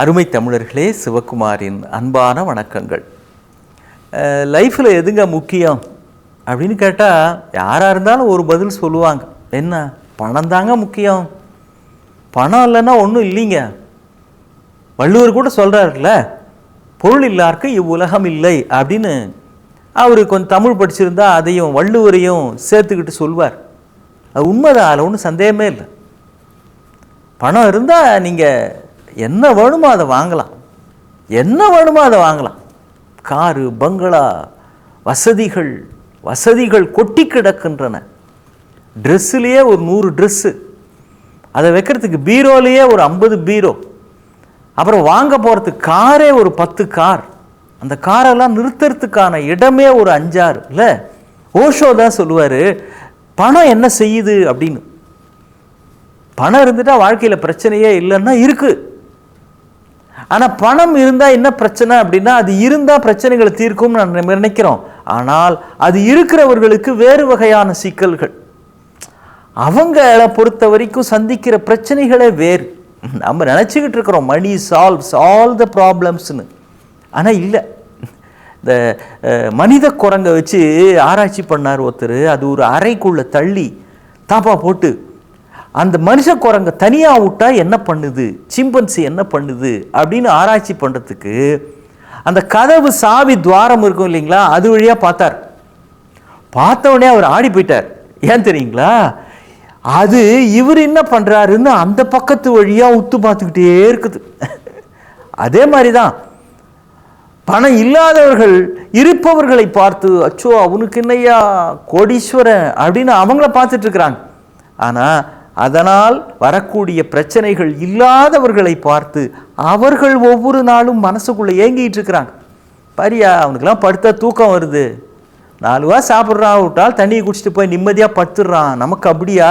அருமை தமிழர்களே, சிவகுமாரின் அன்பான வணக்கங்கள். லைஃப்பில் எதுங்க முக்கியம் அப்படின்னு கேட்டால் யாராக இருந்தாலும் ஒரு பதில் சொல்லுவாங்க. என்ன, பணம் தாங்க முக்கியம், பணம் இல்லைன்னா ஒன்றும் இல்லைங்க. வள்ளுவர் கூட சொல்கிறாருல்ல, பொருள் இல்லாருக்கு இவ்வுலகம் இல்லை அப்படின்னு. அவர் கொஞ்சம் தமிழ் படிச்சிருந்தா அதையும் வள்ளுவரையும் சேர்த்துக்கிட்டு சொல்வார். அது உண்மைதான், அதில் ஒன்றும் சந்தேகமே இல்லை. பணம் இருந்தால் நீங்கள் என்ன வேணுமோ அதை வாங்கலாம், என்ன வேணுமோ அதை வாங்கலாம். காரு, பங்களா, வசதிகள் கொட்டி கிடக்கின்றன. ட்ரெஸ்ஸுலேயே ஒரு 100 ட்ரெஸ்ஸு, அதை வைக்கிறதுக்கு பீரோலேயே ஒரு 50 பீரோ. அப்புறம் வாங்க போகிறதுக்கு காரே ஒரு 10 கார். அந்த காரெல்லாம் நிறுத்துறதுக்கான இடமே ஒரு 5-6. இல்லை, ஓஷோ தான் சொல்லுவார், பணம் என்ன செய்யுது அப்படின்னு. பணம் இருந்துட்டால் வாழ்க்கையில் பிரச்சனையே இல்லைன்னா இருக்குது. ஆனால் பணம் இருந்தால் என்ன பிரச்சனை அப்படின்னா, அது இருந்தால் பிரச்சனைகளை தீர்க்கும்னு நான் நினைக்கிறோம். ஆனால் அது இருக்கிறவர்களுக்கு வேறு வகையான சிக்கல்கள், அவங்களை பொறுத்த வரைக்கும் சந்திக்கிற பிரச்சனைகளே வேறு. நம்ம நினச்சிக்கிட்டு இருக்கிறோம் மணி சால்வ்ஸ் ஆல் த ப்ராப்ளம்ஸ்னு. ஆனால் இல்லை. இந்த மனித குரங்கை வச்சு ஆராய்ச்சி பண்ணார் ஒருத்தர். அது ஒரு அறைக்குள்ளே தள்ளி தாப்பா போட்டு அந்த மனுஷ குரங்கை தனியாக விட்டா என்ன பண்ணுது, சிம்பன்சி என்ன பண்ணுது அப்படின்னு ஆராய்ச்சி பண்ணுறதுக்கு அந்த கதவு சாவி துவாரம் இருக்கும் இல்லைங்களா, அது வழியாக பார்த்தார். பார்த்தவொடனே அவர் ஆடி போயிட்டார். ஏன் தெரியுங்களா, அது இவர் என்ன பண்ணுறாருன்னு அந்த பக்கத்து வழியாக உத்து பார்த்துக்கிட்டே இருக்குது. அதே மாதிரி தான் பணம் இல்லாதவர்கள் இருப்பவர்களை பார்த்து அச்சோ அவனுக்கு என்னையா கோடீஸ்வரன் அப்படின்னு அவங்கள பார்த்துட்டு இருக்கிறாங்க. ஆனால் அதனால் வரக்கூடிய பிரச்சனைகள் இல்லாதவர்களை பார்த்து அவர்கள் ஒவ்வொரு நாளும் மனசுக்குள்ளே ஏங்கிட்டு இருக்கிறாங்க. பாரியா, அவனுக்கெல்லாம் படுத்தா தூக்கம் வருது, 4 ரூபா சாப்பிட்றான், விட்டால் தண்ணியை குடிச்சிட்டு போய் நிம்மதியாக படுத்துடுறான். நமக்கு அப்படியா?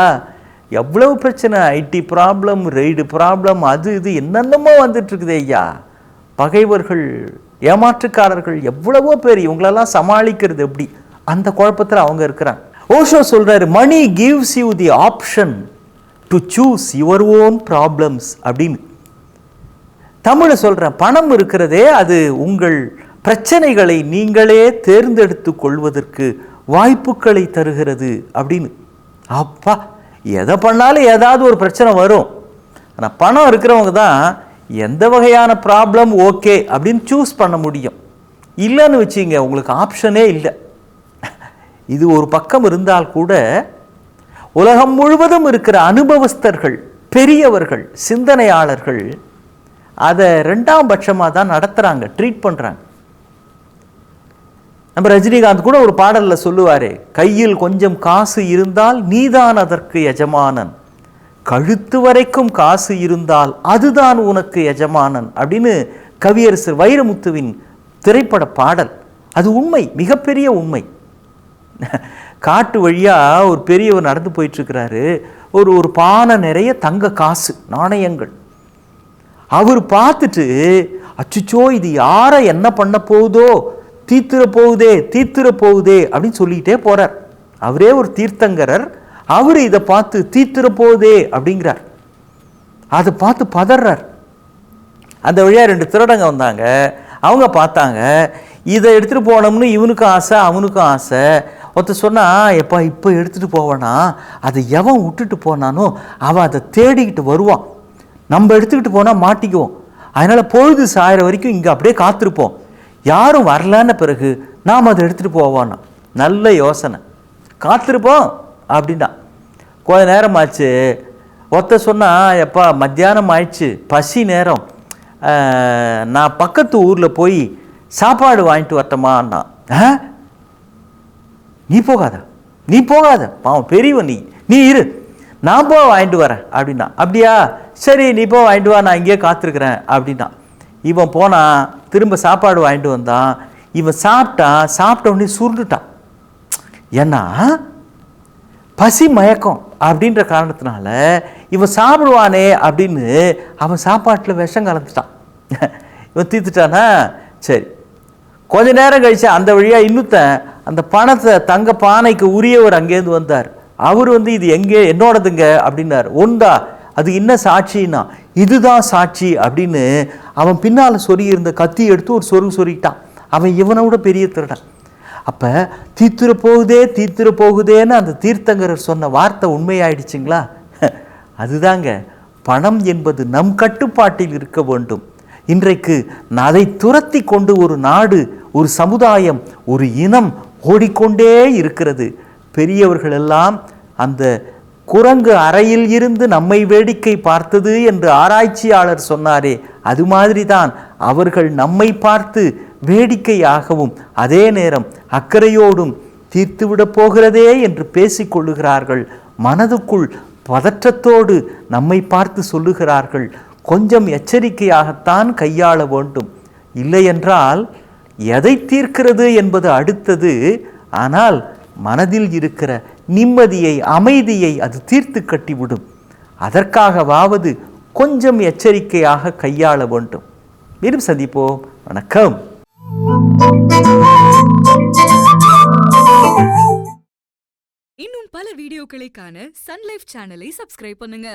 எவ்வளவு பிரச்சனை, ஐடி ப்ராப்ளம், ரெய்டு ப்ராப்ளம், அது இது என்னென்னமோ வந்துட்டு இருக்குது ஐயா. பகைவர்கள், ஏமாற்றுக்காரர்கள் எவ்வளவோ பேர், இவங்களெல்லாம் சமாளிக்கிறது எப்படி, அந்த குழப்பத்தில் அவங்க இருக்கிறாங்க. ஓஷோ சொல்றாரு, money gives you the option to choose your own problems அப்படின்னு. தமிழை சொல்கிறேன், பணம் இருக்கிறதே அது உங்கள் பிரச்சனைகளை நீங்களே தேர்ந்தெடுத்து கொள்வதற்கு வாய்ப்புகளை தருகிறது அப்படின்னு. அப்பா, எதை பண்ணாலும் ஏதாவது ஒரு பிரச்சனை வரும். ஆனால் பணம் இருக்கிறவங்க தான் எந்த வகையான ப்ராப்ளம் ஓகே அப்படின்னு சூஸ் பண்ண முடியும். இல்லைன்னு வச்சுங்க, உங்களுக்கு ஆப்ஷனே இல்லை. இது ஒரு பக்கம் இருந்தால் கூட உலகம் முழுவதும் இருக்கிற அனுபவஸ்தர்கள், பெரியவர்கள், சிந்தனையாளர்கள் அதை 2ஆம் பட்சமாக தான் நடத்துகிறாங்க, ட்ரீட் பண்ணுறாங்க. நம்ம ரஜினிகாந்த் கூட ஒரு பாடலில் சொல்லுவார், கையில் கொஞ்சம் காசு இருந்தால் நீதான் அதற்கு எஜமானன், கழுத்து வரைக்கும் காசு இருந்தால் அதுதான் உனக்கு எஜமானன் அப்படின்னு கவியரசர் வைரமுத்துவின் திரைப்பட பாடல். அது உண்மை, மிகப்பெரிய உண்மை. காட்டு வழியாக ஒரு பெரியவர் நடந்து போயிட்டுருக்கிறாரு. ஒரு பானை நிறைய தங்க காசு நாணயங்கள். அவர் பார்த்துட்டு அச்சுச்சோ இது யாரை என்ன பண்ண போகுதோ, தீத்துற போகுதே அப்படின்னு சொல்லிக்கிட்டே போகிறார். அவரே ஒரு தீர்த்தங்கரர், அவர் இதை பார்த்து தீத்துற போகுதே அப்படிங்கிறார். அதை பார்த்து பதறார். அந்த வழியாக 2 திருடங்க வந்தாங்க. அவங்க பார்த்தாங்க, இதை எடுத்துகிட்டு போனோம்னு இவனுக்கும் ஆசை அவனுக்கும் ஆசை. ஒருத்தர் சொன்னால், எப்பா இப்போ எடுத்துகிட்டு போவானா, அதை எவன் விட்டுட்டு போனானோ அவன் அதை தேடிக்கிட்டு வருவான், நம்ம எடுத்துக்கிட்டு போனால் மாட்டிக்குவோம், அதனால் பொழுது சாயிற வரைக்கும் இங்கே அப்படியே காத்திருப்போம், யாரும் வரலான்னு பிறகு நாம் அதை எடுத்துகிட்டு போவானா. நல்ல யோசனை, காத்திருப்போம் அப்படின்னா. கொஞ்ச நேரம் ஆச்சு. ஒருத்தர் சொன்னால், எப்பா மத்தியானம் ஆயிடுச்சு, பசி நேரம், நான் பக்கத்து ஊரில் போய் சாப்பாடு வாங்கிட்டு வரட்டோமான்னா. நீ போகாத பாவம் பெரியவன், நீ இரு, நான் வாங்கிட்டு வரேன் அப்படின்னா. அப்படியா, சரி நீ வாங்கிட்டு வா, நான் இங்கேயே காத்திருக்கிறேன் அப்படின்னா. இவன் போனான், திரும்ப சாப்பாடு வாங்கிட்டு வந்தான். இவன் சாப்பிட்ட உடனே சுருண்டுட்டான். ஏன்னா பசி மயக்கம் அப்படின்ற காரணத்தினால இவன் சாப்பிடுவானே அப்படின்னு அவன் சாப்பாட்டில் விஷம் கலந்துட்டான். இவன் தீர்த்துட்டானா. சரி, கொஞ்ச நேரம் கழிச்சு அந்த வழியாக இன்னுத்தன் அந்த பணத்தை தங்க பானைக்கு உரியவர் அங்கேருந்து வந்தார். அவர் இது எங்கே என்னோடதுங்க அப்படின்னார். ஒன்றா அது என்ன சாட்சின்னா இதுதான் சாட்சி அப்படின்னு அவன் பின்னால் சொருகியிருந்த கத்தி எடுத்து ஒரு சொருகிட்டான். அவன் இவனை விட பெரிய திருடன். அப்போ தீத்துர போகுதேன்னு அந்த தீர்த்தங்கரர் சொன்ன வார்த்தை உண்மையாயிடுச்சுங்களா? அதுதாங்க, பணம் என்பது நம் கட்டுப்பாட்டில் இருக்க வேண்டும். இன்றைக்கு அதை துரத்தி கொண்டு ஒரு நாடு, ஒரு சமுதாயம், ஒரு இனம் ஓடிக்கொண்டே இருக்கிறது. பெரியவர்கள் எல்லாம் அந்த குரங்கு அறையில் இருந்து நம்மை வேடிக்கை பார்த்தது என்று ஆராய்ச்சியாளர் சொன்னாரே, அது மாதிரி தான் அவர்கள் நம்மை பார்த்து வேடிக்கையாகவும் அதே நேரம் அக்கறையோடும் தீர்த்துவிடப் போகிறதே என்று பேசிக்கொள்ளுகிறார்கள். மனதுக்குள் பதற்றத்தோடு நம்மை பார்த்து சொல்லுகிறார்கள், கொஞ்சம் எச்சரிக்கையாகத்தான் கையாள வேண்டும். இல்லையென்றால் எதை தீர்க்கிறது என்பது அடுத்தது. ஆனால் மனதில் இருக்கிற நிம்மதியை, அமைதியை அது தீர்த்து கட்டிவிடும். அதற்காகவாவது கொஞ்சம் எச்சரிக்கையாக கையாள வேண்டும். மீண்டும் சந்திப்போம். வணக்கம். இன்னும் பல வீடியோக்களை காண சன் லைஃப் சேனலை சப்ஸ்கிரைப் பண்ணுங்க.